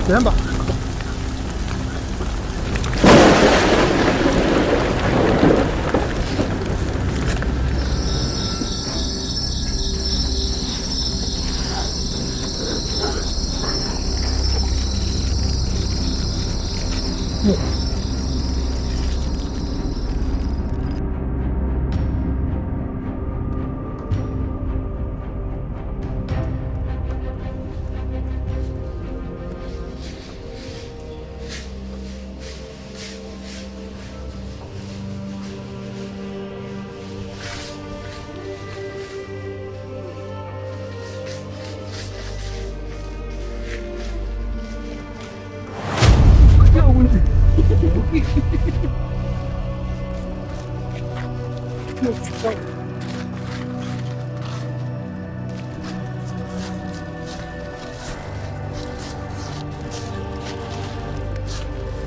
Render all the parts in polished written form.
വേണ്ട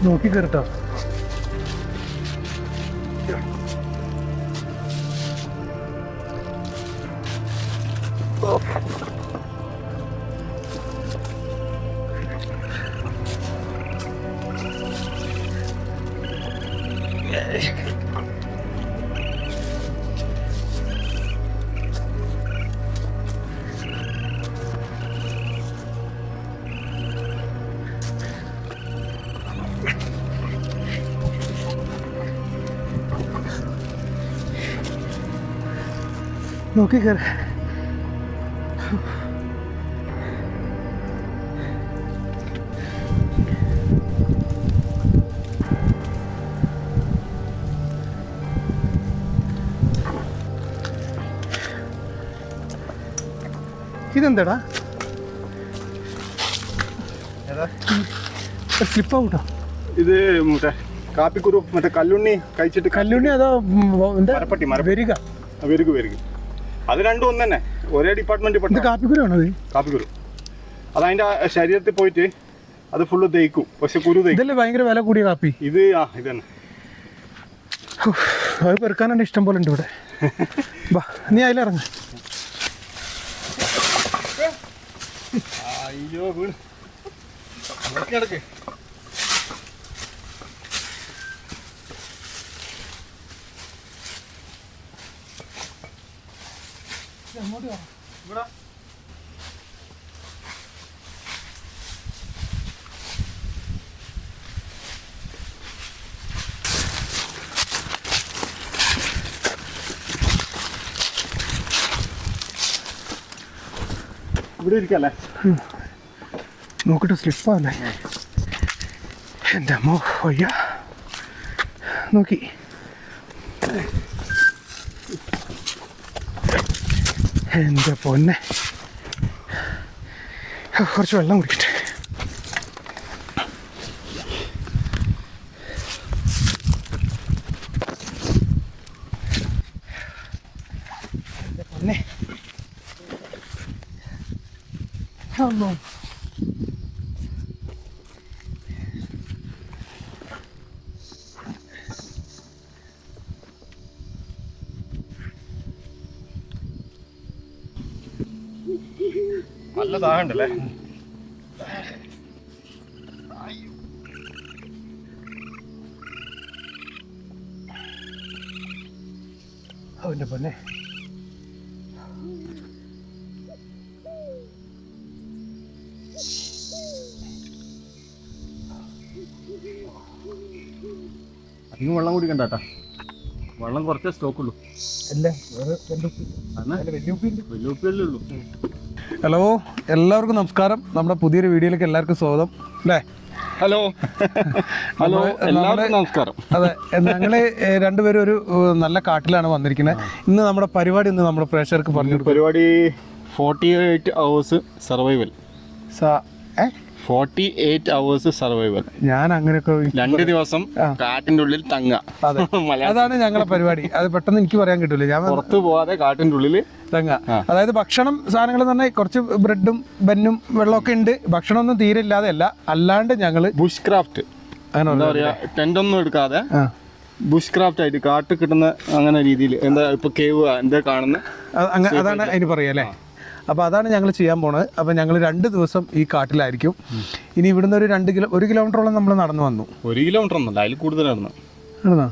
നോക്കി കയറട്ടോ. നോക്കി കയറ. ഇതെന്താടാ? സ്ലിപ്പ് ഔട്ടോ? ഇത് മറ്റേ കാപ്പിക്കുരു, മറ്റേ കല്ലുണ്ണി കഴിച്ചിട്ട്. കല്ലുണ്ണി അതോ മരപ്പട്ടി? വെരിക. വെരുക്. അത് രണ്ടും ഒന്ന് തന്നെ, ഒരേ ഡിപ്പാർട്ട്മെന്റ്. കാപ്പിക്കുരു ആണോ? കാപ്പിക്കുരു അത് അതിന്റെ ശരീരത്തിൽ പോയിട്ട് അത് ഫുള്ള് തേക്കും. പക്ഷെ കുരു തേക്കും. ഇതല്ലേ ഭയങ്കര വില കൂടിയ കാപ്പി? ഇത് ഇത് തന്നെ. അത് പെറുക്കാനുണ്ട്, ഇഷ്ടം പോലെ ഉണ്ട് ഇവിടെ. വാ, നീ അതിലിറങ്ങ. അയ്യോ വീണ് കിടക്ക്. ഇവിടെ ഇരിക്കല്ലേ? നോക്കട്ടെ, സ്ലിപ്പാല്ലേ? എൻ്റെ അമ്മ വയ്യ. നോക്കി എൻ്റെ പൊന്നെ. കുറച്ച് വെള്ളം കുടിക്കട്ടെ. എൻ്റെ പൊന്നെ. അമ്മോ, നല്ല ദാഹമുണ്ടല്ലേ? അവൻ്റെ പൊന്നെ. അധികം വെള്ളം കുടിക്കണ്ടാട്ടാ, വെള്ളം കുറച്ചേ സ്റ്റോക്കുള്ളൂ. വലിയുപ്പിയല്ലേ. ഹലോ, എല്ലാവർക്കും നമസ്കാരം. നമ്മുടെ പുതിയൊരു വീഡിയോയിലേക്ക് എല്ലാവർക്കും സ്വാഗതം അല്ലേ? ഹലോ ഹലോ എല്ലാവർക്കും നമസ്കാരം. അതെ, ഞങ്ങള് രണ്ടുപേരും ഒരു നല്ല കാട്ടിലാണ് വന്നിരിക്കുന്നത്. ഇന്ന് നമ്മുടെ പരിപാടി ഒന്ന് നമ്മുടെ പ്രേക്ഷകർക്ക് പറഞ്ഞു. പരിപാടി 48 hours സർവൈവൽ. 48 hours survival. ഞാൻ അങ്ങനെയൊക്കെ 2 ദിവസം കാട്ടിന്റെ ഉള്ളിൽ തങ്ങ. അതാണ് ഞങ്ങളെ പരിപാടി. അത് പെട്ടെന്ന് എനിക്ക് പറയാൻ കിട്ടൂല. ഞാൻ പുറത്തു പോവാതെ കാട്ടിന്റെ ഉള്ളിൽ തങ്ങ. അതായത് ഭക്ഷണം സാധനങ്ങൾ തന്നെ കുറച്ച് ബ്രെഡും ബന്നും വെള്ളമൊക്കെ ഉണ്ട്. ഭക്ഷണം ഒന്നും തീരെ ഇല്ലാതെ അല്ല, അല്ലാണ്ട് ഞങ്ങള് ബുഷ് ക്രാഫ്റ്റ്, എന്താ പറയാ, ടെന്റ് ഒന്നും എടുക്കാതെ ബുഷ് ക്രാഫ്റ്റ് ആയിട്ട് കാട്ടിൽ കിട്ടുന്ന അങ്ങനെ രീതിയിൽ. എന്താ ഇപ്പൊ കേവ് എന്താ കാണുന്ന, അതാണ് അതിന് പറയാ അല്ലേ? അപ്പോൾ അതാണ് ഞങ്ങൾ ചെയ്യാൻ പോണത്. അപ്പോൾ ഞങ്ങൾ 2 ദിവസം ഈ കാട്ടിലായിരിക്കും. ഇനി ഇവിടുന്ന് ഒരു 1 കിലോമീറ്ററോളം നമ്മൾ നടന്നു വന്നു. 1 കിലോമീറ്റർ ഒന്നല്ല, അതിൽ കൂടുതലാണ്. ആണോ?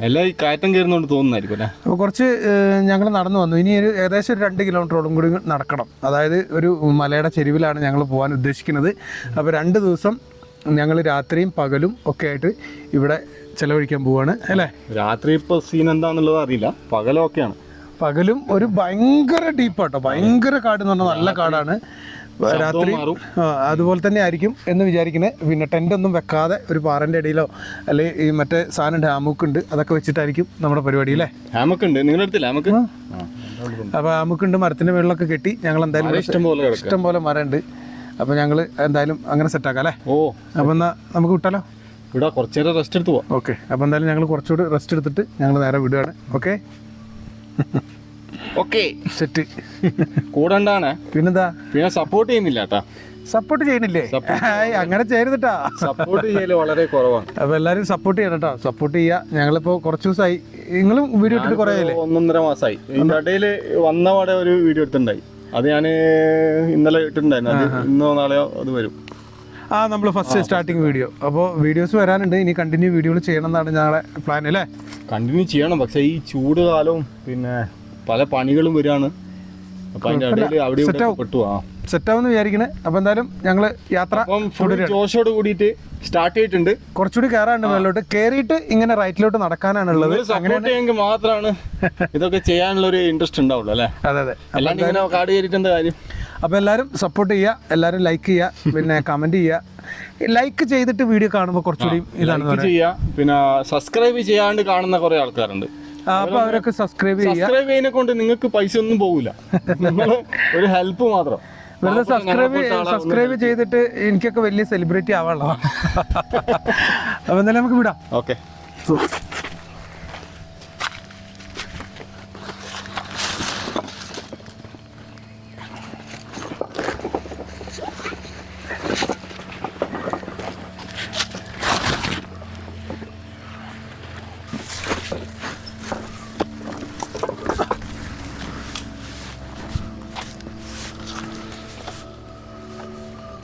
എല്ലാം ഈ കയറ്റം കയറുന്നോണ്ട് തോന്നുന്നായിരിക്കും അല്ലേ. അപ്പോൾ കുറച്ച് ഞങ്ങൾ നടന്നു വന്നു. ഇനി ഏകദേശം ഒരു 2 കിലോമീറ്ററോളം കൂടി നടക്കണം. അതായത് ഒരു മലയുടെ ചെരുവിലാണ് ഞങ്ങൾ പോകാൻ ഉദ്ദേശിക്കുന്നത്. അപ്പോൾ 2 ദിവസം ഞങ്ങൾ രാത്രിയും പകലും ഒക്കെ ആയിട്ട് ഇവിടെ ചിലവഴിക്കാൻ പോവാണ് അല്ലേ. രാത്രി ഇപ്പോൾ സീൻ എന്താണെന്നുള്ളത് അറിയില്ല, പകലൊക്കെയാണ്. പകലും ഒരു ഭയങ്കര ഡീപ്പാട്ടോ, ഭയങ്കര കാട് എന്ന് പറഞ്ഞാൽ നല്ല കാടാണ്. രാത്രി അതുപോലെ തന്നെ ആയിരിക്കും എന്ന് വിചാരിക്കുന്നത്. പിന്നെ ടെൻ്റ് ഒന്നും വെക്കാതെ ഒരു പാറൻ്റെ ഇടയിലോ അല്ലെങ്കിൽ ഈ മറ്റേ സാധനം ഹാമുക്കുണ്ട് അതൊക്കെ വെച്ചിട്ടായിരിക്കും നമ്മുടെ പരിപാടി അല്ലേ. ഹാമക്കുണ്ട് നിങ്ങളുടെ അടുത്തില്ല ഹാമക്ക്? അപ്പോൾ ഹാമുക്കുണ്ട്, മരത്തിൻ്റെ മുകളിലൊക്കെ കെട്ടി ഞങ്ങൾ എന്തായാലും ഇഷ്ടം പോലെ മരമുണ്ട്. അപ്പോൾ ഞങ്ങൾ എന്തായാലും അങ്ങനെ സെറ്റാക്കാം അല്ലേ. അപ്പോൾ എന്നാൽ നമുക്ക് വിട്ടാലോ? ഇവിടെ കുറച്ച് നേരം റെസ്റ്റ് എടുത്ത് പോവാം. ഓക്കെ, അപ്പോൾ എന്തായാലും ഞങ്ങൾ കുറച്ചുകൂടി റെസ്റ്റ് എടുത്തിട്ട് ഞങ്ങൾ നേരെ വിടുകയാണ്. Okay okay set. കൂടണ്ടാണ് പിന്നെന്താ, പിന്നെ സപ്പോർട്ട് ചെയ്യുന്നില്ല കേട്ടാ. സപ്പോർട്ട് ചെയ്യണില്ലേ? അങ്ങനെ ചെയ്യരുതട്ടാ, സപ്പോർട്ട് ചെയ്യല് വളരെ കുറവാണ്. അപ്പോൾ എല്ലാവരും സപ്പോർട്ട് ചെയ്യണം കേട്ടോ. സപ്പോർട്ട് ചെയ്യുക. ഞങ്ങളിപ്പോൾ കുറച്ച് ദിവസമായി, നിങ്ങളും വീഡിയോ ഇട്ടിട്ട് കുറേ ആയില്ലേ? 1.5 മാസമായി. ഇതിൻ്റെ ഇടയിൽ വന്നപാടെ ഒരു വീഡിയോ എടുത്തിട്ടുണ്ടായി, അത് ഞാൻ ഇന്നലെ ഇട്ടിട്ടുണ്ടായിരുന്നു. അത് ഇന്നോ നാളെയോ അത് വരും. നമ്മൾ ഫസ്റ്റ് സ്റ്റാർട്ടിങ് വീഡിയോ. അപ്പോൾ വീഡിയോസ് വരാനുണ്ട്. ഇനി കണ്ടിന്യൂ വീഡിയോകൾ ചെയ്യണം എന്നാണ് ഞങ്ങളുടെ പ്ലാൻ അല്ലേ. കണ്ടിന്യൂ ചെയ്യണം, പക്ഷേ ഈ ചൂട് കാലവും പിന്നെ പല പണികളും വരികയാണ്. അപ്പോൾ അതിൻ്റെ ഇടയിൽ അവിടെ പെട്ടു സെറ്റാവെന്ന് വിചാരിക്കണേ. അപ്പോൾ എന്തായാലും ഞങ്ങൾ യാത്ര ജോഷോട് കൂടിയിട്ട് സ്റ്റാർട്ട് ചെയ്തിട്ടുണ്ട്. കുറച്ചുകൂടി കയറാണ്ട് മേലോട്ട് കയറിയിട്ട് ഇങ്ങനെ റൈറ്റിലോട്ട് നടക്കാനാണുള്ളത്. അങ്ങനെയെങ്കിൽ മാത്രമാണ് ഇതൊക്കെ ചെയ്യാനുള്ള ഒരു ഇൻട്രസ്റ്റ് ഉണ്ടാവുള്ളൂ അല്ലേ. അതെ. അല്ലാണ്ട് ഇങ്ങനെ കാട് കയറിയിട്ട് എന്താ കാര്യം. അപ്പോൾ എല്ലാവരും സപ്പോർട്ട് ചെയ്യുക, എല്ലാവരും ലൈക്ക് ചെയ്യുക, പിന്നെ കമൻറ്റ് ചെയ്യുക. ലൈക്ക് ചെയ്തിട്ട് വീഡിയോ കാണുമ്പോൾ കുറച്ചുകൂടി ഇതാണ് ചെയ്യുക. പിന്നെ സബ്സ്ക്രൈബ് ചെയ്യാണ്ട് കാണുന്ന കുറേ ആൾക്കാരുണ്ട്. അപ്പോൾ അവരൊക്കെ സബ്സ്ക്രൈബ് ചെയ്യുന്നതിനെ കൊണ്ട് നിങ്ങൾക്ക് പൈസ ഒന്നും പോകില്ല, ഒരു ഹെൽപ്പ് മാത്രം. വെറുതെ സബ്സ്ക്രൈബ് ചെയ്തിട്ട് എനിക്കൊക്കെ വലിയ സെലിബ്രിറ്റി ആവാനുള്ള. അപ്പോൾ എന്തായാലും നമുക്ക് വിടാം. ഓക്കെ.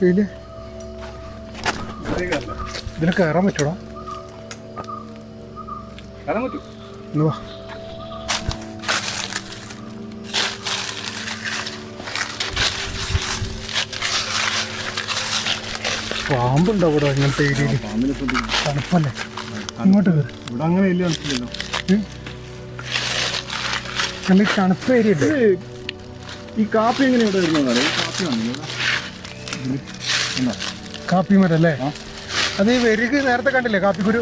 ഇതിൽ കയറാൻ പറ്റൂടാ? പാമ്പുണ്ടോ ഇവിടെ അങ്ങനത്തെ ഏരിയയിൽ? തണുപ്പല്ലേ ഇങ്ങോട്ട് കയറി. ഇവിടെ അങ്ങനെ വലിയ തണുപ്പില്ലല്ലോ. നല്ല തണുപ്പ് ഏരിയ ഉണ്ട്. ഈ കാപ്പി എങ്ങനെ ഇവിടെ വരുന്നത്? കാപ്പി വന്നില്ല, കാപ്പി മരം അല്ലേ? അത് ഈ വെരുക് നേരത്തെ കണ്ടില്ലേ, കാപ്പിക്കുരു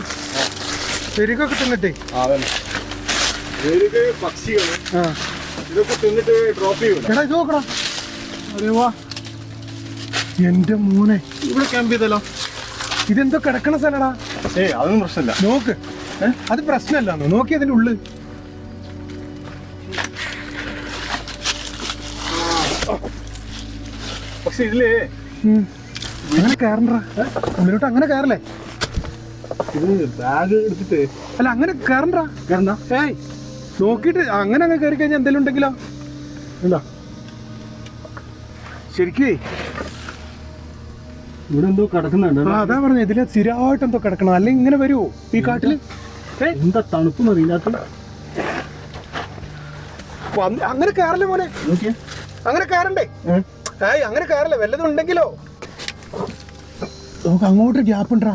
വെരുകൊക്കെ തിന്നിട്ടേ. പക്ഷികള് ഇതൊക്കെ തിന്നിട്ട് ഡ്രോപ്പ് ചെയ്യും. എടാ ഇത് നോക്കടാ. അതെ വാ, എന്റെ മോനെ, ഇവിടെ ക്യാമ്പ് ചെയ്തല്ലോ. ഇതെന്തോ കിടക്കണ സ്ഥലടാ. അതൊന്നും പ്രശ്നമില്ല. നോക്ക്, അത് പ്രശ്നമല്ലാന്നോ? നോക്കി അതിന്റെ ഉള്ളിൽ. പക്ഷെ ഇതില് അങ്ങനെ കയറണ്ട, ഉള്ളിലോട്ട് അങ്ങനെ കയറല്ലേ? ഇത് ബാഗ് എടുത്തിട്ട് അല്ല അങ്ങനെ കയറണ്ട. ഏയ് നോക്കിയിട്ട് അങ്ങനെ അങ്ങ് കയറി കഴിഞ്ഞാൽ എന്തെങ്കിലും ഉണ്ടെങ്കിലോ? ഇല്ല ശരിക്കേ ഇവിടെ എന്തോ കിടക്കുന്നുണ്ട്. അതാ പറഞ്ഞ, ഇതില് സ്ഥിരമായിട്ട് എന്തോ കിടക്കണം. അല്ലെങ്കിൽ ഇങ്ങനെ വരുമോ ഈ കാട്ടില്? എന്താ തണുപ്പ് ഇതിനകത്ത്. അങ്ങനെ കയറല്ലേ മോനെ, അങ്ങനെ കയറണ്ടേ? അങ്ങനെ കയറല്ലേ, വല്ലതും ഉണ്ടെങ്കിലോ? നമുക്ക് അങ്ങോട്ട് ഗ്യാപ്പ് ഉണ്ടാ.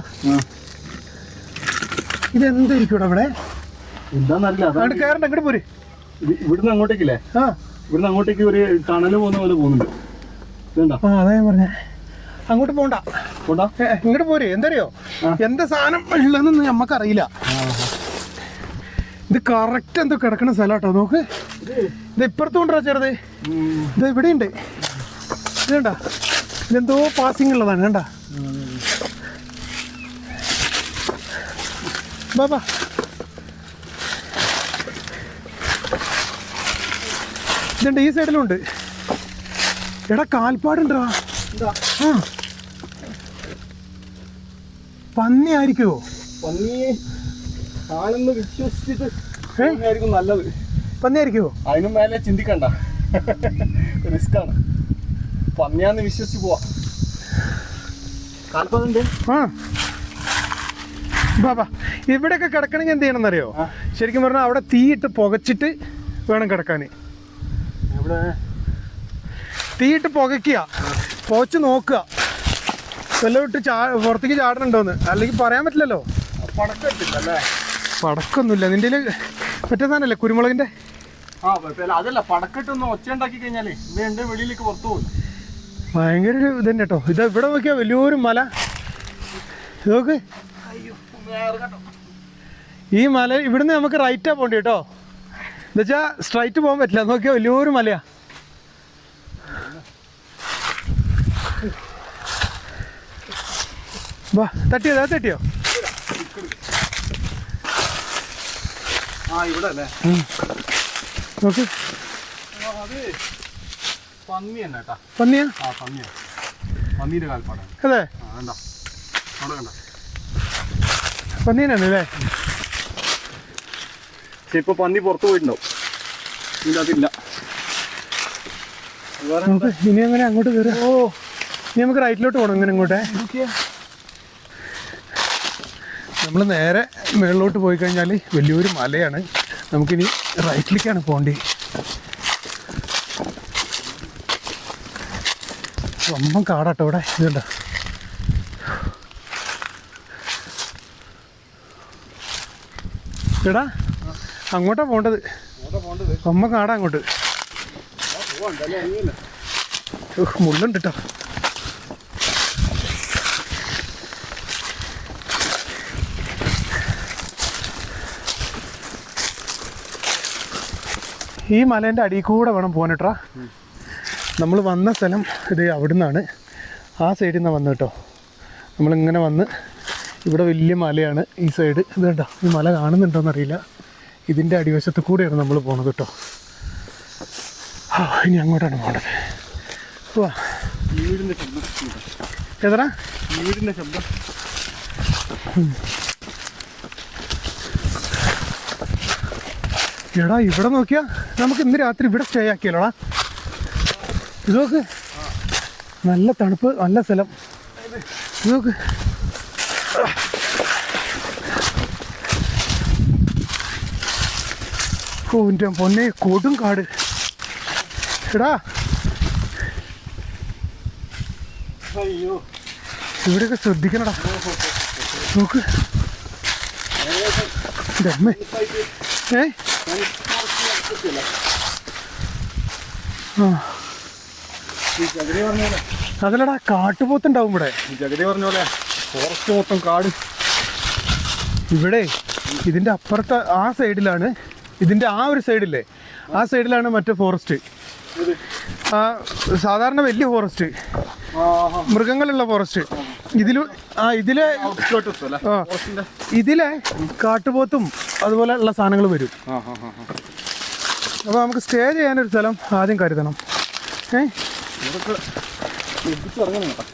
ഇതെന്തായിരിക്കും ഇവിടെ? എന്താന്നറിയില്ല. കയറണ്ട, അങ്ങോട്ട് പോരെ. ഇവിടുന്ന് അങ്ങോട്ടേക്കില്ലേ? ഇവിടുന്ന് അങ്ങോട്ടേക്ക് ഒരു ടണല് പോകുന്ന പോലെ പോകുന്നുണ്ട്. അതാ ഞാൻ പറഞ്ഞേ, അങ്ങോട്ട് പോണ്ട, ഇങ്ങോട്ട് പോരെ. എന്തറിയോ, എന്താ സാധനം ഉള്ളതെന്ന് നമ്മക്കറിയില്ല. ഇത് കറക്റ്റ് എന്തോ കിടക്കണ സ്ഥലമാട്ടോ. നോക്ക്, ഇത് ഇപ്പുറത്തും കൊണ്ടുവരാ ചെറുത്. ഇത് ഇവിടെ ഉണ്ട്. ഇതുണ്ടാ, ഇതെന്തോ പാസിങ് ഉള്ളതാണ്. കണ്ടാ ബാബാ, ഇതുണ്ട്, ഈ സൈഡിലും ഉണ്ട്. എടാ കാൽപ്പാടുണ്ടാ. പന്നി ആയിരിക്കുമോ? പന്നിയെ ആണെന്ന് വിശ്വസിച്ചിട്ട് നല്ലത്. പന്നി ആയിരിക്കുമോ? അതിനും മേലെ ചിന്തിക്കണ്ട, റിസ്ക് ആണ്. പന്നിയാന്ന് വിശ്വസിച്ച് പോവാ. കാൽപ്പതുണ്ട്. ആ ബാബാ ഇവിടെയൊക്കെ കിടക്കണമെങ്കിൽ എന്ത് ചെയ്യണം എന്നറിയോ? ശരിക്കും പറഞ്ഞാൽ അവിടെ തീയിട്ട് പുകച്ചിട്ട് വേണം കിടക്കാൻ. ഇവിടെ തീയിട്ട് പുകയ്ക്കുക, പുകച്ച് നോക്കുക വല്ലതും ഇട്ട് പുറത്തേക്ക് ചാടണുണ്ടോന്ന്. അല്ലെങ്കിൽ പറയാൻ പറ്റില്ലല്ലോ. പടക്കത്തില്ലല്ലേ? പടക്കൊന്നുമില്ല. നിൻ്റെ മറ്റേ സാധനല്ലേ കുരുമുളകിൻ്റെ? ആ അതല്ല, പടക്കെട്ടൊന്ന് ഒച്ച ഉണ്ടാക്കി കഴിഞ്ഞാലേ ഇത് വെളിയിലേക്ക് പുറത്തു പോകും. ഭയങ്കര ഒരു ഇതന്നെ കേട്ടോ. ഇത് ഇവിടെ നോക്കിയാൽ വലിയൊരു മല. ഇതൊക്കെ ഈ മല ഇവിടുന്ന് നമുക്ക് റൈറ്റാ പോണ്ടി കേട്ടോ. എന്നുവെച്ചാൽ സ്ട്രൈറ്റ് പോകാൻ പറ്റില്ല. നോക്കിയാൽ വലിയൊരു മലയാ. വാ തട്ടിയോ? അത് തട്ടിയോ? ആ ഇവിടെ അല്ലേ? നോക്ക്. അത് പന്നി തന്നെ കേട്ടാ. പന്നിയാ? ആ പന്നിയാ, പന്നീൻ്റെ കാൽപ്പാടാണ്. അതെ കണ്ട അവിടെ കണ്ട പന്നീനാണ് അല്ലേ? പക്ഷെ ഇപ്പൊ പന്നി പുറത്തു പോയിട്ടുണ്ടാവും. ഇതിൻ്റെ അതില്ല. നമുക്ക് ഇനി അങ്ങനെ അങ്ങോട്ട് കയറാം. ഓ ഇനി നമുക്ക് റൈറ്റിലോട്ട് പോകണം. ഇങ്ങനെ ഇങ്ങോട്ടേ നമ്മൾ നേരെ മുകളിലോട്ട് പോയി കഴിഞ്ഞാൽ വലിയൊരു മലയാണ്. നമുക്കിനി റൈറ്റിലേക്കാണ് പോകേണ്ടത്. വമ്പം കാടാട്ടോ ഇവിടെ. ഇതുണ്ടോ? എടാ അങ്ങോട്ടാ പോകേണ്ടത്. വമ്പം കാടാ അങ്ങോട്ട്. മുള്ളുണ്ട് കേട്ടോ. ഈ മലേൻ്റെ അടിയിൽ കൂടെ വേണം പോകാൻ കേട്ടോ. നമ്മൾ വന്ന സ്ഥലം ഇത് അവിടെ നിന്നാണ്. ആ സൈഡിൽ നിന്നാണ് വന്നത് കേട്ടോ. നമ്മളിങ്ങനെ വന്ന് ഇവിടെ വലിയ മലയാണ് ഈ സൈഡ്. ഇത് കേട്ടോ, ഈ മല കാണുന്നുണ്ടോയെന്നറിയില്ല. ഇതിൻ്റെ അടിവശത്ത് കൂടെയാണ് നമ്മൾ പോണത് കേട്ടോ. ഇനി അങ്ങോട്ടാണ് പോകേണ്ടത്. വാ ഏതാ വീടിൻ്റെ ശബ്ദം. എടാ ഇവിടെ നോക്കിയാ നമുക്ക് ഇന്ന് രാത്രി ഇവിടെ സ്റ്റേ ആക്കിയല്ലോടാ. ഇത് നോക്ക്, നല്ല തണുപ്പ്, നല്ല സ്ഥലം. ഇത് നോക്ക്. ഓ എൻ്റെ പൊന്നെ, കൊടും കാട്. എടാ അയ്യോ ഇവിടെയൊക്കെ ശ്രദ്ധിക്കണടാ. നോക്ക് എൻ്റെ അമ്മേ. അതല്ലടാ കാട്ടുപോത്തുണ്ടാവും ഇവിടെ. ജഗതി പറഞ്ഞ പോലെ ഫോറസ്റ്റ് മൊത്തം കാട്. ഇവിടെ ഇതിൻ്റെ അപ്പുറത്തെ ആ സൈഡിലാണ്, ഇതിൻ്റെ ആ ഒരു സൈഡില്ലേ, ആ സൈഡിലാണ് മറ്റേ ഫോറസ്റ്റ്. ആ സാധാരണ വലിയ ഫോറസ്റ്റ്, മൃഗങ്ങളുള്ള ഫോറസ്റ്റ്. ഇതിലെ കാട്ടുപോത്തും അതുപോലെ ഉള്ള സാധനങ്ങൾ വരും. അപ്പോൾ നമുക്ക് സ്റ്റേ ചെയ്യാനൊരു സ്ഥലം ആദ്യം കരുതണം.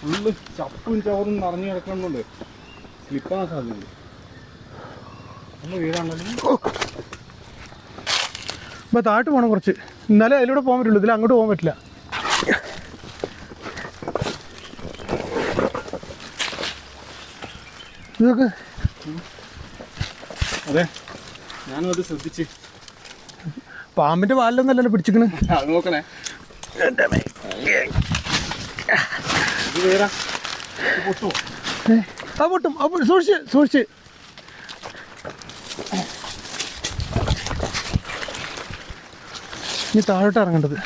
ഫുള്ള് ചപ്പും ചവറും നിറഞ്ഞു കിടക്കുന്നുണ്ട്. സ്ലിപ്പാകാൻ സാധ്യതയുണ്ട്. അപ്പോൾ താഴോട്ട് പോകണം കുറച്ച്, എന്നാലേ അതിലൂടെ പോകാൻ പറ്റുള്ളൂ. ഇതിൽ അങ്ങോട്ട് പോകാൻ പറ്റില്ല. ഇതൊക്കെ അതെ, ഞാനും അത് ശ്രദ്ധിച്ച്. പാമ്പിന്റെ പാലിലൊന്നല്ലല്ലോ പിടിച്ചിക്കണ്. അത് നോക്കണേ. ആ പൊട്ടും. സൂക്ഷിച്ച് സൂക്ഷിച്ച്. ഇനി താഴോട്ട് ഇറങ്ങേണ്ടത്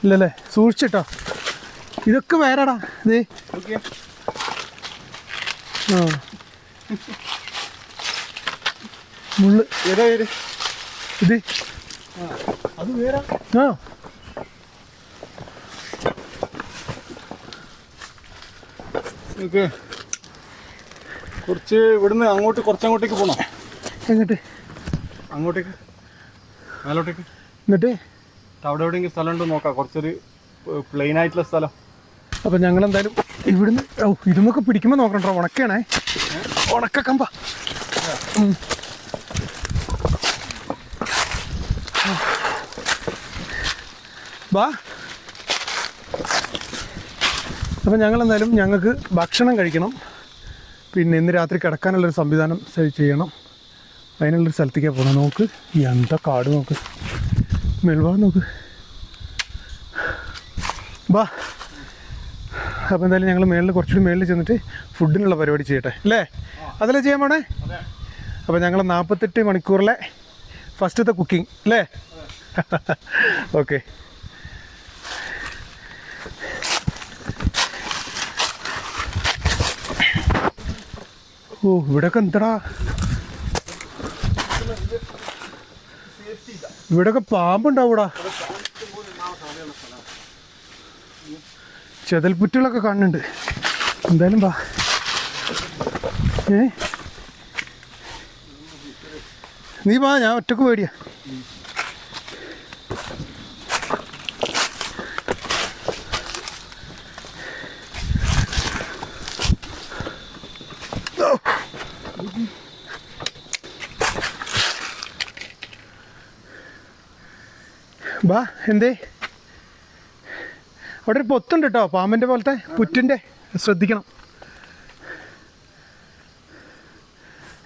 ഇല്ലല്ലേ? സൂക്ഷിച്ചിട്ടോ. ഇതൊക്കെ വേറെടാ. ഇത് ആ മുള്ള് ഏതാ പേര്? ഇത് അത് വേറെ. ആ കുറച്ച് ഇവിടുന്ന് അങ്ങോട്ട് കുറച്ചങ്ങോട്ടേക്ക് പോകണം. എങ്ങോട്ട്? അങ്ങോട്ടേക്ക്, മേലോട്ടേക്ക്. എന്നിട്ട് അവിടെ എവിടെയെങ്കിലും സ്ഥലം ഉണ്ടോ നോക്കാം. കുറച്ചൊരു പ്ലെയിൻ ആയിട്ടുള്ള സ്ഥലം. അപ്പം ഞങ്ങളെന്തായാലും ഇവിടുന്ന് ഇതുമൊക്കെ പിടിക്കുമ്പോൾ നോക്കണ്ടോ. ഉണക്കണേ, ഉണക്കക്കമ്പ. വാ അപ്പം ഞങ്ങളെന്തായാലും ഞങ്ങൾക്ക് ഭക്ഷണം കഴിക്കണം, പിന്നെ ഇന്ന് രാത്രി കിടക്കാനുള്ളൊരു സംവിധാനം ചെയ്യണം. അതിനുള്ളൊരു സ്ഥലത്തേക്കാണ് പോകണം. നോക്ക് എന്താ കാട്, നോക്ക് മെൽവാ, നോക്ക് ബാ. അപ്പോൾ എന്തായാലും ഞങ്ങൾ കുറച്ചുകൂടി മേളിൽ ചെന്നിട്ട് ഫുഡിനുള്ള പരിപാടി ചെയ്യട്ടെ അല്ലേ? അതല്ലേ ചെയ്യാൻ പോണേ? അപ്പോൾ ഞങ്ങൾ 48 മണിക്കൂറിലെ ഫസ്റ്റത്തെ കുക്കിംഗ് അല്ലേ? ഓക്കെ. ഓ ഇവിടെയൊക്കെ എന്താടാ, ഇവിടെയൊക്കെ പാമ്പുണ്ടാവൂടാ. ചെതൽപ്പുറ്റുകളൊക്കെ കാണുന്നുണ്ട്. എന്തായാലും വാ. നീ വാ, ഞാൻ ഒറ്റക്ക് പേടിയാ. വാ. എന്തേ അവിടെ ഒരു പൊത്തുണ്ട് കേട്ടോ, പാമ്പിൻ്റെ പോലത്തെ പുറ്റിൻ്റെ, ശ്രദ്ധിക്കണം.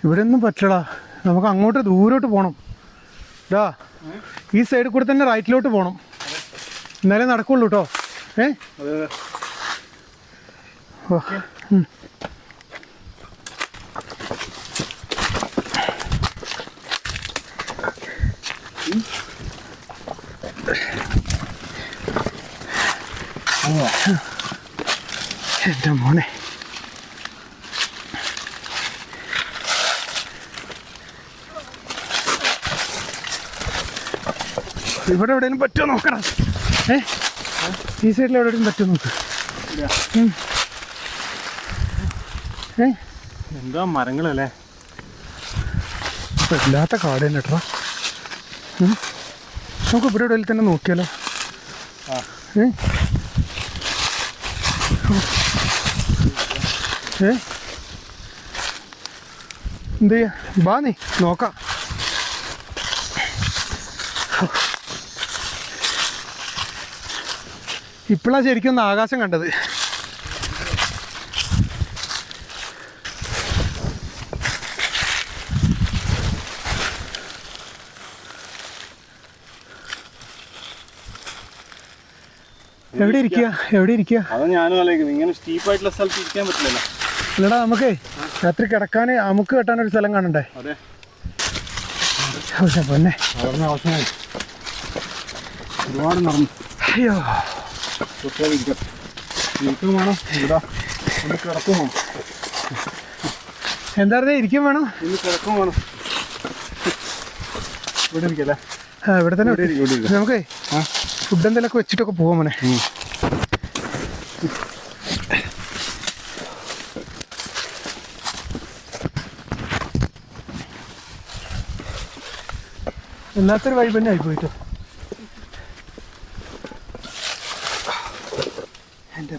ഇവിടെ ഒന്നും പറ്റടാ, നമുക്ക് അങ്ങോട്ട് ദൂരോട്ട് പോകണം. ഡാ ഈ സൈഡിൽ കൂടെ തന്നെ റൈറ്റിലോട്ട് പോകണം, എന്നാലേ നടക്കുള്ളൂ കേട്ടോ. എൻ്റെ മോനെ, ഇവിടെ എവിടെയെങ്കിലും പറ്റുമോ നോക്കണം. ഈ സൈഡിൽ എവിടെയും പറ്റുമോ നോക്ക്. എന്താ മരങ്ങളല്ലേ, ഇല്ലാത്ത കാട് തന്നെ കേട്ടോ. നമുക്ക് ഇവിടെ എവിടെയെങ്കിലും തന്നെ നോക്കിയാലോ. എന്ത് ചെയ്യാ, ബാ നീ നോക്കാം. ഇപ്പോഴാണ് ശരിക്കും ഒന്ന് ആകാശം കണ്ടത്. എവിടെ ഇരിക്കുക? അത് ഞാനും ആലോചിക്കുന്നു, ഇങ്ങനെ സ്റ്റീപ്പായിട്ടുള്ള സ്ഥലത്ത് ഇരിക്കാൻ പറ്റില്ലല്ലോ. അല്ലടാ, നമുക്കേ രാത്രി കിടക്കാൻ അമുക്ക് കെട്ടാനൊരു സ്ഥലം കാണണ്ടേ? അതെ, പൊന്നെ ആവശ്യമായി ഒരുപാട് നടന്നു. അയ്യോ, ഇരിക്കും വേണം, ഇവിടെ ഒന്ന് കിടക്കും വേണം. എന്താ പറയുക, ഇരിക്കും വേണം, ഇന്ന് കിടക്കും വേണം. ഇവിടെ ഇരിക്കല്ലേ? ഇവിടെ തന്നെ നമുക്കേ ഫുഡ് എന്തെങ്കിലുമൊക്കെ വെച്ചിട്ടൊക്കെ പോവാം മോനെ. എല്ലാത്തൊരു വഴി തന്നെ ആയിപ്പോയിട്ടോ. എൻ്റെ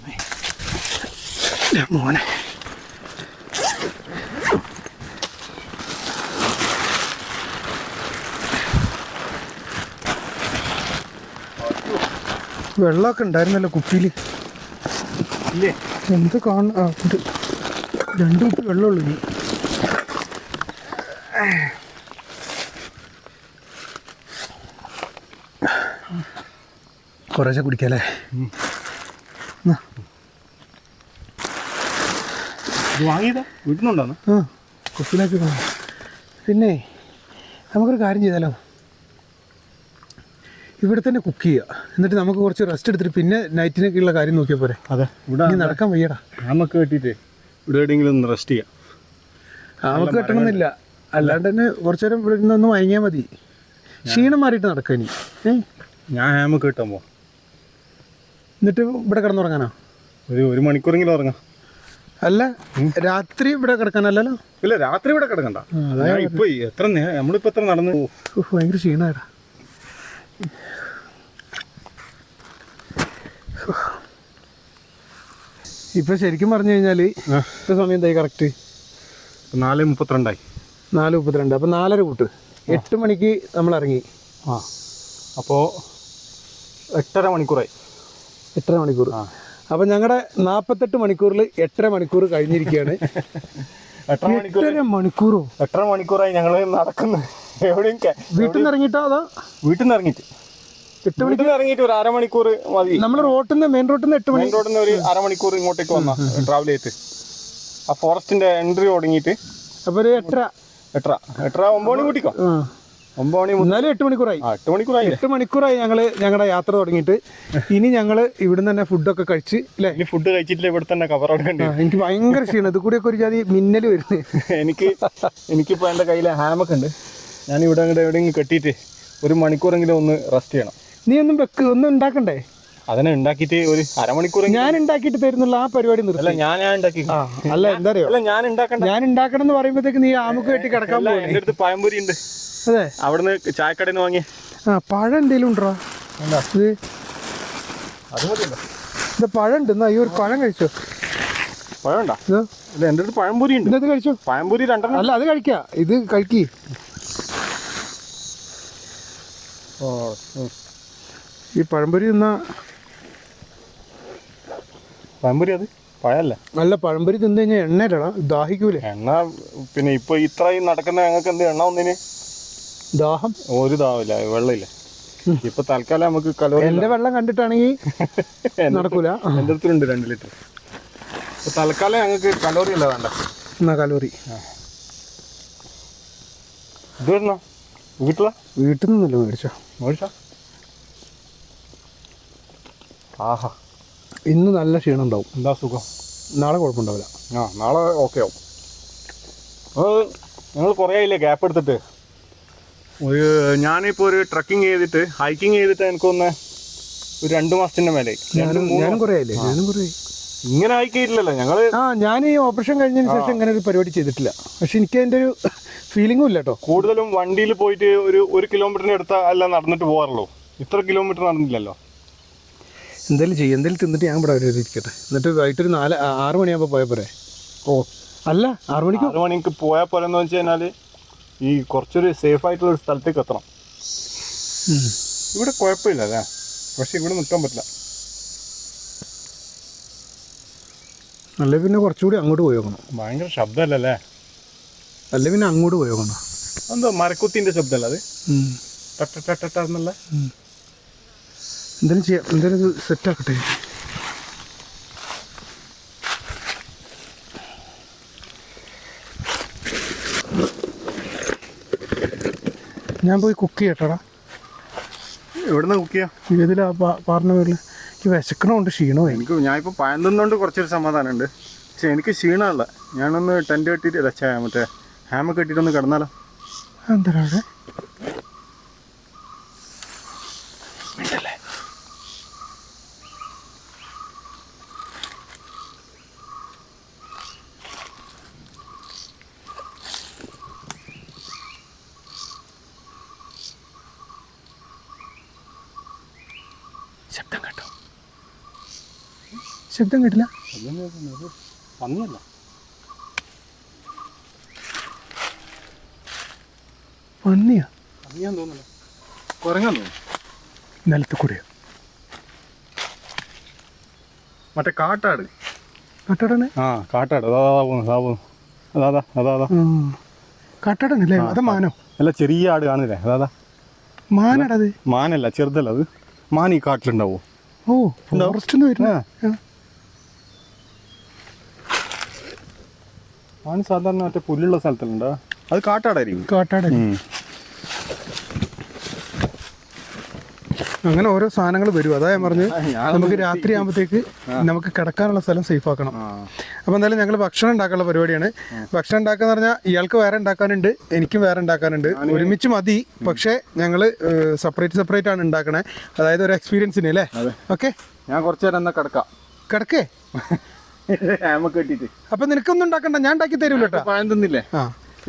മോനെ, വെള്ളമൊക്കെ ഉണ്ടായിരുന്നല്ലോ കുപ്പിയിൽ. ഇല്ലേ? എന്ത് കാണും. 2 കുപ്പി വെള്ളമുള്ളൂ ഇനി. കുറേശ്ശെ കുടിക്കാല്ലേ? വാങ്ങിയതാ വീട്ടിൽ നിന്നുണ്ടോ? കുപ്പിയിലേക്ക്. പിന്നെ നമുക്കൊരു കാര്യം ചെയ്താലോ, ഇവിടെ തന്നെ കുക്ക് ചെയ്യുക, എന്നിട്ട് നമുക്ക് കുറച്ച് റെസ്റ്റ് എടുത്തിട്ട് പിന്നെ നൈറ്റിനൊക്കെയുള്ള കാര്യം നോക്കിയാൽ പോരെ? അതെ, ഇവിടെ നടക്കാൻ വയ്യടാ. നമുക്ക് കെട്ടിയിട്ട് ഇവിടെ എവിടെയെങ്കിലും ഒന്ന് റെസ്റ്റ് ചെയ്യാം. നമുക്ക് കെട്ടണമെന്നില്ല, അല്ലാണ്ട് തന്നെ കുറച്ചു നേരം ഇവിടെ ഇരുന്നൊന്ന് വാങ്ങിയാൽ മതി. ക്ഷീണം മാറിയിട്ട് നടക്കുക ഇനി. ഞാൻ ഹാമൊക്കെ കിട്ടാൻ പോവാം. എന്നിട്ട് ഇവിടെ കിടന്നുറങ്ങാനോ? ഒരു മണിക്കൂറെങ്കിലും ഉറങ്ങാം. അല്ല, രാത്രി ഇവിടെ കിടക്കാനല്ലല്ലോ? ഇല്ല, രാത്രി ഇവിടെ കിടക്കണ്ട. ഇപ്പൊ നമ്മളിപ്പോ എത്ര നടന്ന് ഭയങ്കര ക്ഷീണമായിടാ. ഇപ്പൊ ശരിക്കും പറഞ്ഞു കഴിഞ്ഞാൽ ഇപ്പൊ സമയം എന്തായി കറക്റ്റ്? 4:32. 4:32. അപ്പൊ 4:30 കൂട്ട് 8 മണിക്ക് നമ്മൾ ഇറങ്ങി. അപ്പോൾ 8.5 മണിക്കൂറായി. 8.5 മണിക്കൂർ. അപ്പം ഞങ്ങളുടെ 48 മണിക്കൂറിൽ 8.5 മണിക്കൂർ കഴിഞ്ഞിരിക്കുകയാണ്. 8.5 മണിക്കൂറോ? 8.5 മണിക്കൂറായി ഞങ്ങൾ നടക്കുന്നു. എവിടെയും വീട്ടിൽ നിന്ന് ഇറങ്ങിയിട്ടോ അതോ? വീട്ടിൽ നിന്ന് ഇറങ്ങിയിട്ട് 8 മണിക്ക് ഇറങ്ങിയിട്ട് ഒരു അരമണിക്കൂർ മതി. നമ്മൾ മെയിൻ റോട്ടിൽ നിന്ന് 8 മണി മെയിൻ റോഡിൽ നിന്ന് ഒരു അരമണിക്കൂർ ഇങ്ങോട്ടേക്ക് വന്ന ട്രാവൽ ചെയ്തിട്ട് ആ ഫോറസ്റ്റിന്റെ എൻട്രി തുടങ്ങിയിട്ട് അപ്പോൾ ഒരു 8:30 9 മണി കൂട്ടിക്കോ. 9 മണി എന്നാലും 8 മണിക്കൂറായി. 8 മണിക്കൂറായി ഞങ്ങളുടെ യാത്ര തുടങ്ങിയിട്ട്. ഇനി ഞങ്ങൾ ഇവിടുന്ന് തന്നെ ഫുഡൊക്കെ കഴിച്ച് അല്ലേ? ഇനി ഫുഡ് കഴിച്ചിട്ടില്ല, ഇവിടെ തന്നെ കവർ എടുക്കണ്ടേ. എനിക്ക് ഭയങ്കര ക്ഷീണം. ഇത് കൂടിയൊക്കെ ഒരു ജാതി മിന്നൽ വരുന്നത്. എനിക്കിപ്പോൾ എൻ്റെ കയ്യിൽ ഹാമൊക്കെ ഉണ്ട്. ഞാൻ ഇവിടെ അങ്ങോട്ട് എവിടെയെങ്കിലും കെട്ടിയിട്ട് 1 മണിക്കൂറെങ്കിലും ഒന്ന് റെസ്റ്റ് ചെയ്യണം. നീ ഒന്നും ഉണ്ടാക്കണ്ടേ? അതിനെ ഉണ്ടാക്കിയിട്ട് ഒരു അരമണിക്കൂർ ഞാൻ ഉണ്ടാക്കിയിട്ട് തരുന്നുള്ള ആ പരിപാടി നിർത്തി. അല്ല ഞാൻ ഉണ്ടാക്കി. അല്ല എന്താ അറിയോ, ഞാൻ ഉണ്ടാക്കണം എന്ന് പറയുമ്പോഴത്തേക്ക് നീ ആമുക്ക് കെട്ടി കിടക്കാൻ പോകും. എൻ്റെ അടുത്ത് പഴംപൊരി ഉണ്ട്. അതെ, അവിടുന്ന് ചായക്കടയിൽ നിന്ന് വാങ്ങി. പഴം എന്തെങ്കിലും ഉണ്ടോ? ഇത് അത് മതിയല്ലോ. ഇത് പഴം ഉണ്ട്. എന്നാ ഈ ഒരു പഴം കഴിച്ചോ. പഴം ഉണ്ടോ? അല്ല എൻ്റെ അടുത്ത് പഴംപൊരി ഉണ്ട്. ഇത് കഴിച്ചോ. പഴംപൊരി 2 അല്ല അത് കഴിക്കാം. ഇത് കഴിക്കി. ഈ പഴംപൊരി തിന്നാ പഴംപൊരി അത് പഴമല്ല. അല്ല, പഴംപൊരി തിന്നു കഴിഞ്ഞാൽ എണ്ണയിലടാ ദാഹിക്കൂലേ? എണ്ണ പിന്നെ ഇപ്പൊ ഇത്രയും നടക്കുന്ന ഞങ്ങൾക്ക് എന്ത് എണ്ണ ഒന്നിന് ദാഹം ഒരു ദാഹമില്ല, വെള്ളമില്ല. ഇപ്പൊ തൽക്കാലം നമുക്ക് കലോറി. എന്റെ വെള്ളം കണ്ടിട്ടാണെങ്കിൽ നടക്കൂല. എൻ്റെ അടുത്തുണ്ട് 2 ലിറ്റർ. ഇപ്പൊ തൽക്കാലം ഞങ്ങൾക്ക് കലോറി അല്ല വേണ്ട. എന്നാ കലോറി ഇത് വരുന്നോ? വീട്ടിൽ നിന്നല്ലോ മേടിച്ചോ. ആഹാ, ഇന്ന് നല്ല ക്ഷീണം ഉണ്ടാവും. എന്താ സുഖം. നാളെ കുഴപ്പമുണ്ടാവില്ല. നാളെ ഓക്കെ ആവും. ഞങ്ങൾ കുറേ ആയില്ലേ ഗ്യാപ്പ് എടുത്തിട്ട്. ഞാനിപ്പോൾ ഒരു ട്രക്കിങ് ചെയ്തിട്ട് ഹൈക്കിങ് ചെയ്തിട്ട് എനിക്കൊന്ന് ഒരു 2 മാസത്തിൻ്റെ മേലെ. ഞാനും കുറേ ആയില്ലേ? ഇങ്ങനെ ഹൈക്ക് ചെയ്തിട്ടില്ലല്ലോ ഞങ്ങള്. ഞാൻ ഈ ഓപ്പറേഷൻ കഴിഞ്ഞതിന് ശേഷം ഇങ്ങനെ ഒരു പരിപാടി ചെയ്തിട്ടില്ല. പക്ഷെ എനിക്ക് അതിൻ്റെ ഒരു ഫീലിംഗും ഇല്ല കേട്ടോ. കൂടുതലും വണ്ടിയിൽ പോയിട്ട് ഒരു കിലോമീറ്ററിന് അടുത്ത അല്ല നടന്നിട്ട് പോകാറുള്ളൂ. ഇത്ര കിലോമീറ്റർ നടന്നില്ലല്ലോ. എന്തെങ്കിലും തിന്നിട്ട് ഞാൻ ഇവിടെ ഇരിക്കട്ടെ. എന്നിട്ട് വൈകിട്ട് ഒരു 6 മണിയാകുമ്പോൾ പോയാൽ പോരെ? അല്ല 6 മണിക്ക് പോയാൽ പോരെന്ന് വെച്ച് കഴിഞ്ഞാൽ ഈ കുറച്ചൊരു സേഫ് ആയിട്ടുള്ള ഒരു സ്ഥലത്തേക്ക് എത്തണം. ഇവിടെ കുഴപ്പമില്ല അല്ലേ, പക്ഷെ ഇവിടെ നിൽക്കാൻ പറ്റില്ല. അല്ലെ പിന്നെ കുറച്ചുകൂടി അങ്ങോട്ട് പോയി നോക്കണം. ഭയങ്കര ശബ്ദമല്ലേ? അല്ലെ പിന്നെ അങ്ങോട്ട് പോയി നോക്കണം. എന്തോ മരക്കുത്തിൻ്റെ ശബ്ദമല്ല അത്? ടട്ട എന്തെങ്കിലും ചെയ്യാം. എന്തെങ്കിലും സെറ്റാക്കട്ടെ. ഞാൻ പോയി കുക്ക് ചെയ്യട്ടടാ. എവിടുന്ന് കുക്ക് ചെയ്യാം? ഇതിലാ പറഞ്ഞ പേരിൽ എനിക്ക് വിശക്കണമുണ്ട്, ക്ഷീണമായി. ഞാനിപ്പോൾ പഴം തിന്നുകൊണ്ട് കുറച്ചൊരു സമാധാനമുണ്ട്. പക്ഷെ എനിക്ക് ക്ഷീണമല്ല. ഞാനൊന്ന് ടെൻറ്റ് കെട്ടിയിട്ട് മറ്റേ ഹാമ കെട്ടിയിട്ടൊന്ന് കിടന്നാലോ? എന്താണ് ശബ്ദം കേട്ടില്ല? പന്നിയല്ല, പന്നിയാൻ തോന്നുന്നു. കുരങ്ങാൻ തോന്നുന്നു. നിലത്ത് കൂടെയോ? മറ്റേ കാട്ടാട്. കാട്ടാടാണ്? കാട്ടാട്. അതാ കാട്ടാടനല്ലേ? അത് മാനോ? അല്ല, ചെറിയ ആട് കാണില്ലേ? അതാ മാനാടത്? മാനല്ല, ചെറുതല്ല അത്. മാൻ ഈ കാട്ടിലുണ്ടാവോ? ഫോറസ്റ്റ് വരുന്ന മാൻ സാധാരണ മറ്റേ പുല്ലുള്ള സ്ഥലത്തുണ്ടോ? അത് കാട്ടാടായിരിക്കും. കാട്ടാടായിരിക്കും. അങ്ങനെ ഓരോ സാധനങ്ങൾ വരും. അതാ ഞാൻ പറഞ്ഞത്, നമുക്ക് രാത്രി ആകുമ്പോഴത്തേക്ക് നമുക്ക് കിടക്കാനുള്ള സ്ഥലം സേഫ് ആക്കണം. അപ്പോൾ എന്തായാലും ഞങ്ങൾ ഭക്ഷണം ഉണ്ടാക്കാനുള്ള പരിപാടിയാണ്. ഭക്ഷണം ഉണ്ടാക്കാന്ന് പറഞ്ഞാൽ ഇയാൾക്ക് വേറെ ഉണ്ടാക്കാനുണ്ട്, എനിക്കും വേറെ ഉണ്ടാക്കാനുണ്ട്. ഒരുമിച്ച് മതി, പക്ഷേ ഞങ്ങൾ സെപ്പറേറ്റ് ആണ് ഉണ്ടാക്കണേ. അതായത് ഒരു എക്സ്പീരിയൻസിന് അല്ലേ? ഓക്കെ, ഞാൻ കുറച്ച് നേരം എന്നാ കിടക്കേ കെട്ടിട്ട്. അപ്പൊ നിനക്കൊന്നും ഉണ്ടാക്കണ്ട, ഞാൻ ഉണ്ടാക്കി തരൂല കേട്ടോ. പഴം തിന്നില്ലേ?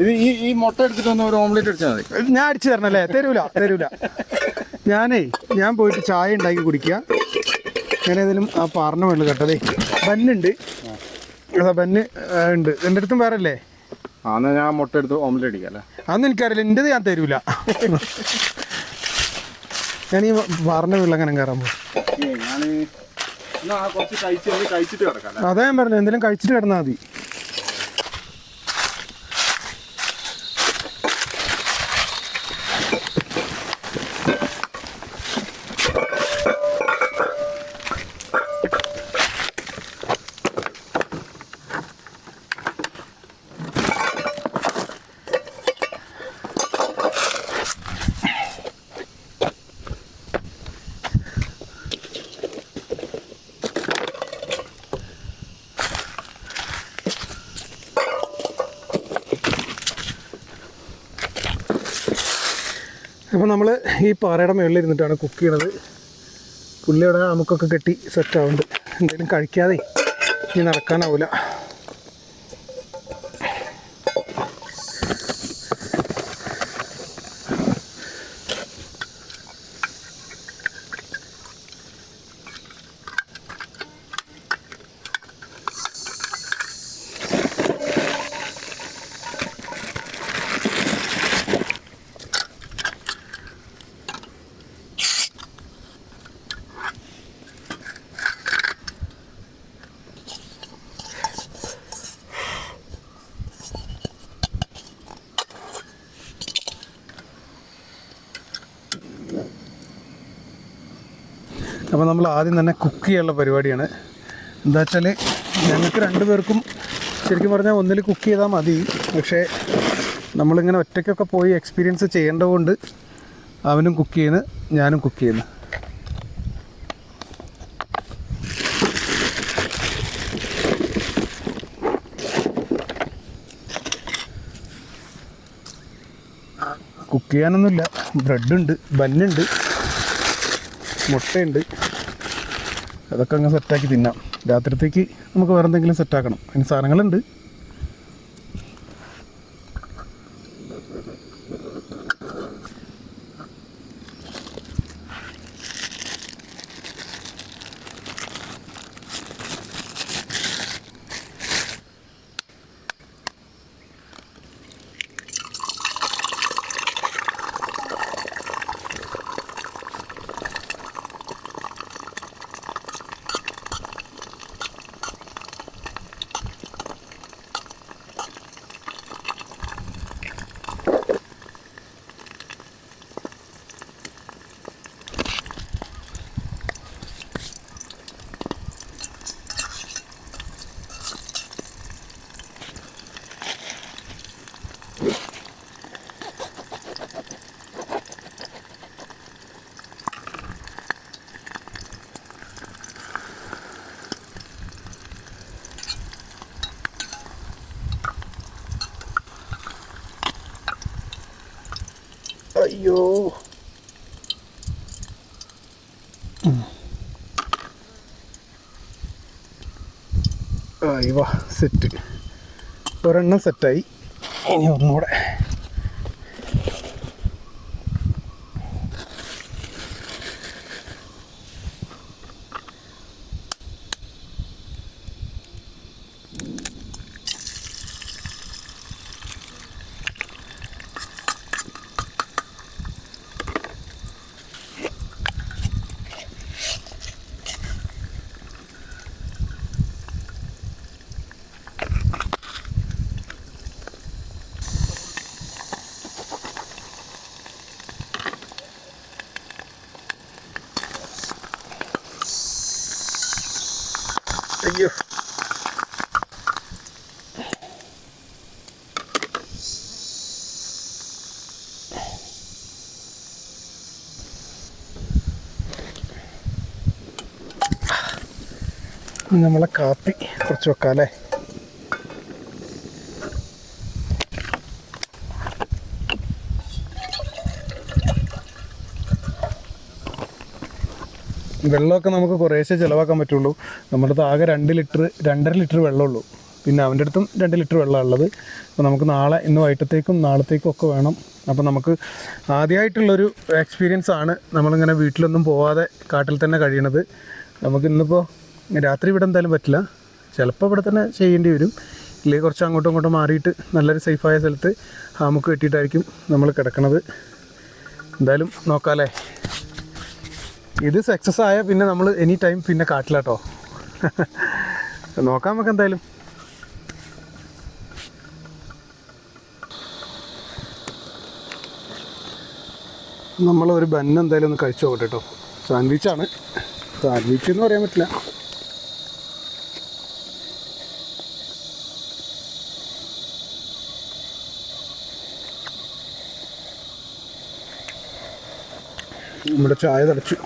ഇത് ഈ മുട്ട എടുത്തിട്ട് ഒരു ഓംലെറ്റ് അടിച്ചാൽ മതി. ഞാൻ അടിച്ചു തരണല്ലേ? തരൂല. ഞാൻ പോയിട്ട് ചായ ഉണ്ടാക്കി കുടിക്കുക. ഞാൻ ഏതെങ്കിലും ആ പാറിന് വേണ്ടി കേട്ടതേ ബന്നുണ്ട്. അതാ ബന്ന് ഉണ്ട്. എൻ്റെ അടുത്തും വേറെ അല്ലേ? എന്നാ ഞാൻ മുട്ട എടുത്ത് ഓംലെറ്റ് അടിക്കാം അല്ലേ? അതൊന്നും എനിക്കറിയില്ല, എൻ്റെത് ഞാൻ തരൂല. ഞാൻ ഈ പാറിൻ്റെ വീട്ടിൽ അങ്ങനെ കയറാൻ പോകും. കുറച്ച് കഴിച്ചിട്ട് കിടക്കാം. അതാ ഞാൻ പറഞ്ഞു, എന്തെങ്കിലും കഴിച്ചിട്ട് കിടന്നാൽ മതി. അപ്പോൾ നമ്മൾ ഈ പാറയുടെ മുകളിൽ ഇരുന്നിട്ടാണ് കുക്ക് ചെയ്യണത്. പുള്ളിയുടെ നമുക്കൊക്കെ കെട്ടി സെറ്റാവുന്നുണ്ട്. എന്തെങ്കിലും കഴിക്കാതെ ഇനി നടക്കാനാവില്ല. അപ്പോൾ നമ്മൾ ആദ്യം തന്നെ കുക്ക് ചെയ്യാനുള്ള പരിപാടിയാണ്. എന്താ വെച്ചാൽ ഞങ്ങൾക്ക് 2 പേർക്കും ശരിക്കും പറഞ്ഞാൽ ഒന്നിൽ കുക്ക് ചെയ്താൽ മതി. പക്ഷേ നമ്മളിങ്ങനെ ഒറ്റയ്ക്കൊക്കെ പോയി എക്സ്പീരിയൻസ് ചെയ്യേണ്ടതുകൊണ്ട് അവനും കുക്ക് ചെയ്യുന്നു, ഞാനും കുക്ക് ചെയ്യുന്നു. കുക്ക് ചെയ്യാനൊന്നുമില്ല, ബ്രെഡുണ്ട്, ബന്നുണ്ട്, മുട്ടയുണ്ട്, അതൊക്കെ അങ്ങ് സെറ്റാക്കി തിന്നാം. രാത്രിത്തേക്ക് നമുക്ക് വേറെ എന്തെങ്കിലും സെറ്റാക്കണം. അതിന് സാധനങ്ങളുണ്ട്. അയ്യോ, വാ സെറ്റ്. ഒരെണ്ണം സെറ്റായി. ഇനി ഒന്നുകൂടെ. അയ്യോ, നമ്മളെ കാപ്പി കുറച്ച് വെക്കാം അല്ലേ? വെള്ളമൊക്കെ നമുക്ക് കുറേശ്ശേ ചിലവാക്കാൻ പറ്റുള്ളൂ. നമ്മുടെ അടുത്ത് ആകെ 2 ലിറ്റർ വെള്ളമുള്ളൂ. പിന്നെ അവൻ്റെ അടുത്തും 2 ലിറ്റർ വെള്ളമാണ് ഉള്ളത്. അപ്പോൾ നമുക്ക് ഇന്ന് വൈകിട്ടത്തേക്കും നാളത്തേക്കും ഒക്കെ വേണം. അപ്പോൾ നമുക്ക് ആദ്യമായിട്ടുള്ളൊരു എക്സ്പീരിയൻസ് ആണ് നമ്മളിങ്ങനെ വീട്ടിലൊന്നും പോവാതെ കാട്ടിൽ തന്നെ കഴിയണത്. നമുക്ക് ഇന്നിപ്പോൾ രാത്രി ഇവിടെ എന്തായാലും പറ്റില്ല. ചിലപ്പോൾ ഇവിടെ തന്നെ ചെയ്യേണ്ടി വരും. ഇല്ലെങ്കിൽ കുറച്ച് അങ്ങോട്ടും ഇങ്ങോട്ടും മാറിയിട്ട് നല്ലൊരു സേഫായ സ്ഥലത്ത് ഹാമുക്ക് കെട്ടിയിട്ടായിരിക്കും നമ്മൾ കിടക്കണത്. എന്തായാലും നോക്കാമല്ലേ? ഇത് സക്സസ് ആയാൽ പിന്നെ നമ്മൾ എനി ടൈം പിന്നെ കാട്ടിലാട്ടോ. നോക്കാം നമുക്ക് എന്തായാലും. നമ്മളൊരു ബന്ന് എന്തായാലും ഒന്ന് കഴിച്ചു നോക്കട്ടെ കേട്ടോ. സാൻഡ്വിച്ചാണ്, സാൻഡ്വിച്ച് എന്ന് പറയാൻ പറ്റില്ല. നമ്മുടെ ചായ തിളച്ചു.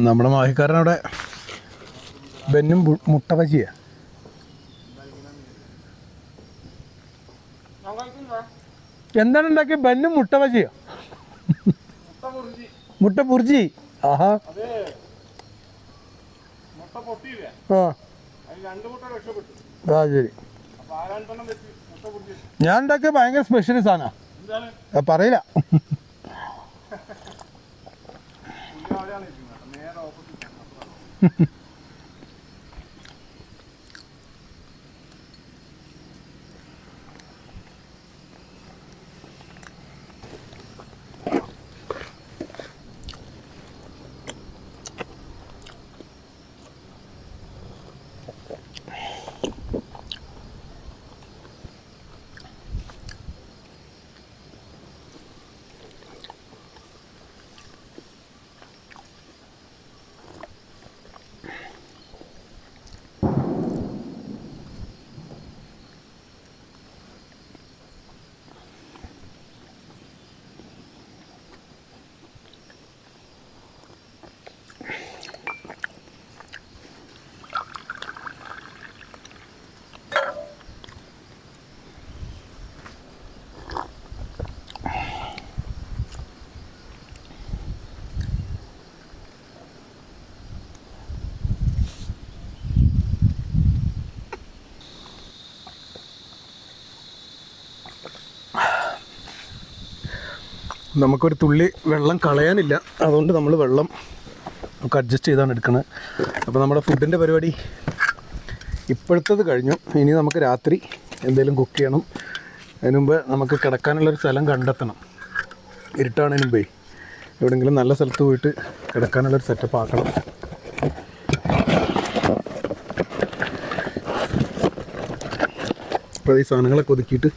നമ്മുടെ മാഹിക്കാരനവിടെ ബെന്നും മുട്ട ബജിയാ. എന്താണ് ഉണ്ടാക്കിയ? ബെന്നും മുട്ട ബജിയോ? മുട്ട ബുർജി. ആഹാ. ആ ശരി. ഞാൻ ഉണ്ടാക്കിയ ഭയങ്കര സ്പെഷ്യൽ സാധന, പറയില്ല. നമുക്കൊരു തുള്ളി വെള്ളം കളയാനില്ല, അതുകൊണ്ട് നമ്മൾ വെള്ളം നമുക്ക് അഡ്ജസ്റ്റ് ചെയ്താണ് എടുക്കുന്നത്. അപ്പോൾ നമ്മുടെ ഫുഡിൻ്റെ പരിപാടി ഇപ്പോഴത്തേത് കഴിഞ്ഞു. ഇനി നമുക്ക് രാത്രി എന്തെങ്കിലും കുക്ക് ചെയ്യണം. അതിന് മുമ്പ് നമുക്ക് കിടക്കാനുള്ളൊരു സ്ഥലം കണ്ടെത്തണം. ഇരുട്ടാണതിന് മുമ്പേ എവിടെയെങ്കിലും നല്ല സ്ഥലത്ത് പോയിട്ട് കിടക്കാനുള്ളൊരു സെറ്റപ്പ് ആക്കണം. അപ്പോൾ ഈ സാധനങ്ങളൊക്കെ ഒതുക്കിയിട്ട്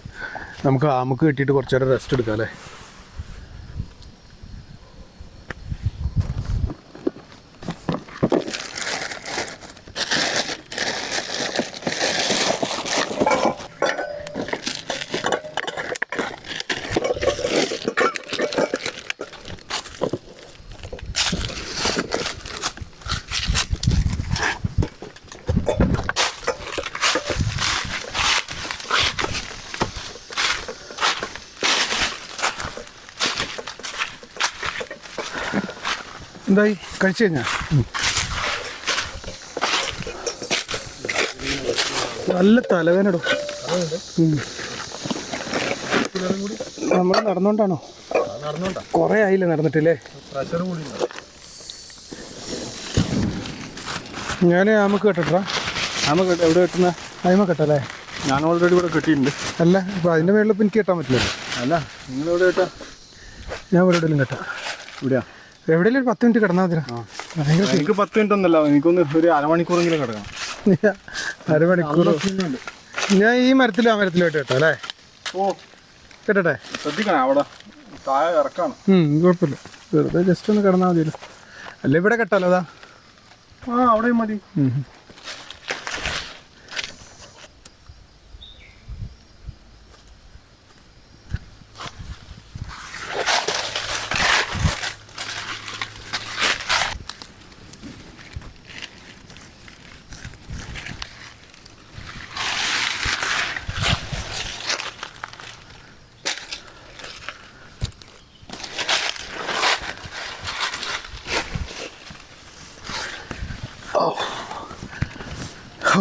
നമുക്ക് ആമുക്ക് കിട്ടിയിട്ട് കുറച്ച് നേരം റെസ്റ്റ് എടുക്കാം അല്ലേ. എന്തായി, കഴിച്ചു കഴിഞ്ഞാ? നല്ല തലവേന ഇടും. നമ്മൾ നടന്നോണ്ടാണോ? കുറേ ആയില്ലേ നടന്നിട്ടില്ലേ? ഞാൻ ആമക്ക് കെട്ടട്ടാ. എവിടെ കെട്ടുന്ന? അയിമ കെട്ടല്ലേ? ഞാൻ ഓൾറെഡി ഇവിടെ കെട്ടിയിട്ടുണ്ട്. അല്ല, അപ്പോൾ അതിൻ്റെ മേളിൽ ഇപ്പം എനിക്ക് കെട്ടാൻ പറ്റില്ലല്ലോ. അല്ല, നിങ്ങളെവിടെ കെട്ടാ? ഞാൻ ഇവിടെ എവിടെയെങ്കിലും കെട്ടാം. ഇവിടെയാ? എവിടെയെങ്കിലും ഒരു 10 മിനിറ്റ് കിടന്നാൽ മതി. എനിക്ക് 10 മിനിറ്റ് ഒന്നല്ല, എനിക്കൊന്ന് ഒരു അരമണിക്കൂറെങ്കിലും കിടക്കണം. അരമണിക്കൂർ ഞാൻ ഈ മരത്തിലും ആ മരത്തിലോട്ട് കേട്ടോ അല്ലേ? ഓ കേട്ടെ, ശ്രദ്ധിക്കണം, അവിടെ താഴെ ഇറക്കാണ്. കുഴപ്പമില്ല, വെറുതെ ജസ്റ്റ് ഒന്ന് കിടന്നാൽ മതിയല്ലോ. അല്ല ഇവിടെ കെട്ടാലോ? അതാ അവിടെയും മതി.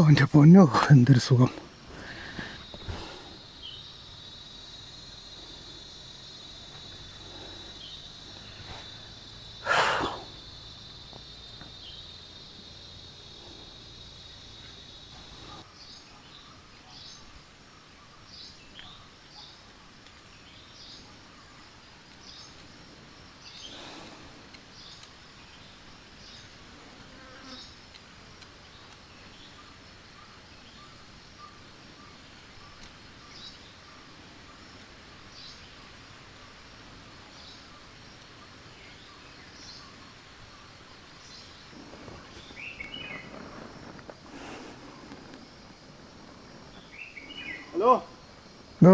എൻ്റെ പൊന്നോ, എന്തൊരു സുഖം. ഹലോ ഓ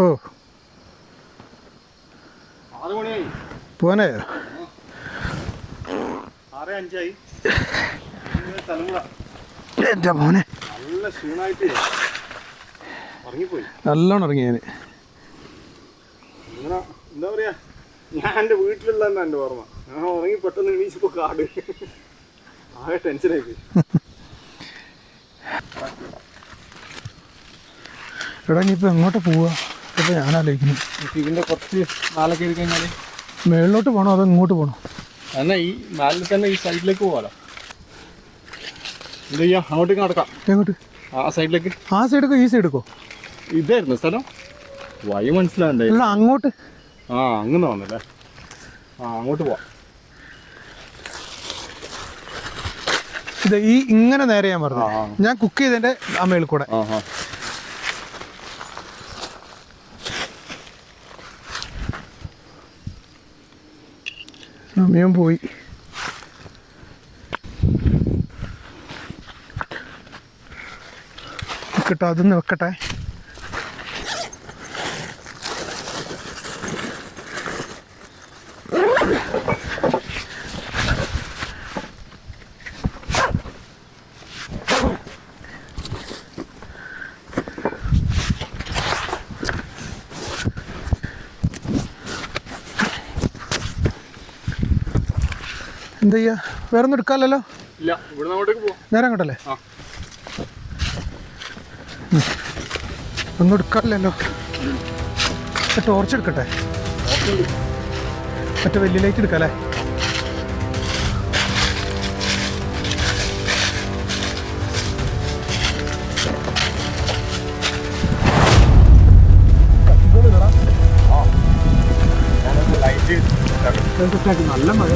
6 മണിയായി. പോവാനായോ? 6:05 തലമുറ എൻ്റെ മോനെ നല്ല ക്ഷീണമായിട്ട് ഉറങ്ങിപ്പോയി. നല്ലോണം ഇറങ്ങി ഞാൻ. ഇങ്ങനെ എന്താ പറയാ, ഞാൻ എൻ്റെ വീട്ടിലുള്ള എൻ്റെ ഓർമ്മ. ഞാൻ ഉറങ്ങി പെട്ടെന്ന് എണീച്ചപ്പോൾ കാട് ആകെ ടെൻഷനായി പോയി. എടാ ഇനിയിപ്പോൾ എങ്ങോട്ട് പോവുക? ഇപ്പോൾ ഞാൻ ആലോചിക്കുന്നു, ഇതിൻ്റെ കുറച്ച് നാളെ കയറി കഴിഞ്ഞാൽ മേളിലോട്ട് പോകണോ അതോ ഇങ്ങോട്ട് പോകണോ? എന്നാൽ ഈ നാലിൽ തന്നെ ഈ സൈഡിലേക്ക് പോകാലോ. എന്താ ചെയ്യാ, അങ്ങോട്ടേക്ക് നടക്കാം. എങ്ങോട്ട്? ആ സൈഡിലേക്ക്. ആ സൈഡെടുക്കോ ഈ സൈഡെടുക്കോ? ഇതായിരുന്നു സ്ഥലം, വഴി മനസ്സിലാണ്ടേ. അല്ല അങ്ങോട്ട്. ആ അങ്ങനെ വന്നല്ലേ. ആ അങ്ങോട്ട് പോവാം. ഇത് ഈ ഇങ്ങനെ നേരെ ഞാൻ പറഞ്ഞു. ആ. ഞാൻ കുക്ക് ചെയ്തതിൻ്റെ ആ മേളിൽ കൂടെ. ആ ആ സമയം പോയി. വെക്കട്ടെ, അതൊന്ന് വെക്കട്ടെ. എന്താ ചെയ്യാ, വേറെ ഒന്നും എടുക്കാമല്ലോ? ഇല്ല, ഇവിടെ അങ്ങോട്ടേക്ക് പോവാം. നേരെ അങ്ങോട്ടല്ലേ? ആ. ഒന്നും എടുക്കാറില്ലല്ലോ. ടോർച്ച് എടുക്കട്ടെ, മറ്റേ വലിയ ലൈറ്റ് എടുക്കാം അല്ലേ? ലൈറ്റ് നല്ല മഴ.